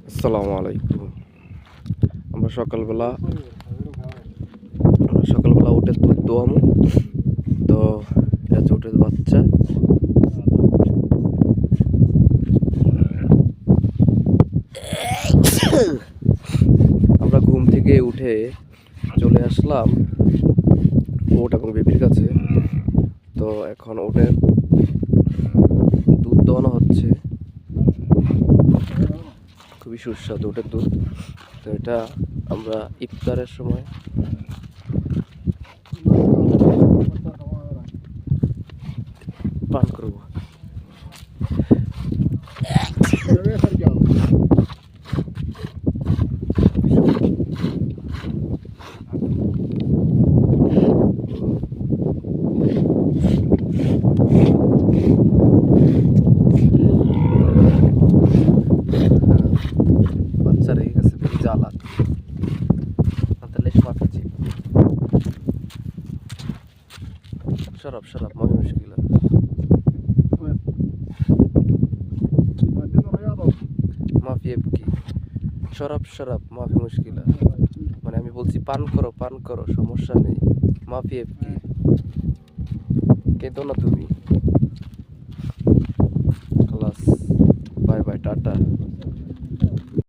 আসসালামু আলাইকুম। আমরা সকালবেলা উঠে দুধ দোয়ামু। তো এটা হচ্ছে উঠে বাচ্চা। আমরা ঘুম থেকে উঠে চলে আসলাম ওট এবং বেবির কাছে। তো এখন ওটের দুধ দোয়ানো হচ্ছে, খুবই সুস্বাদু ওটের দুধ। তো এটা আমরা ইফতারের সময় পান করবো। বাচ্চা রেখে গেছে জ্বালা লেশ মাফিছি। শরাব ما في مشكلة. ما في يبكي. শরাব ما في مشكلة. মানে আমি বলছি পান করো সমস্যা নেই। ما في يبكي. কেঁদো না তুমি।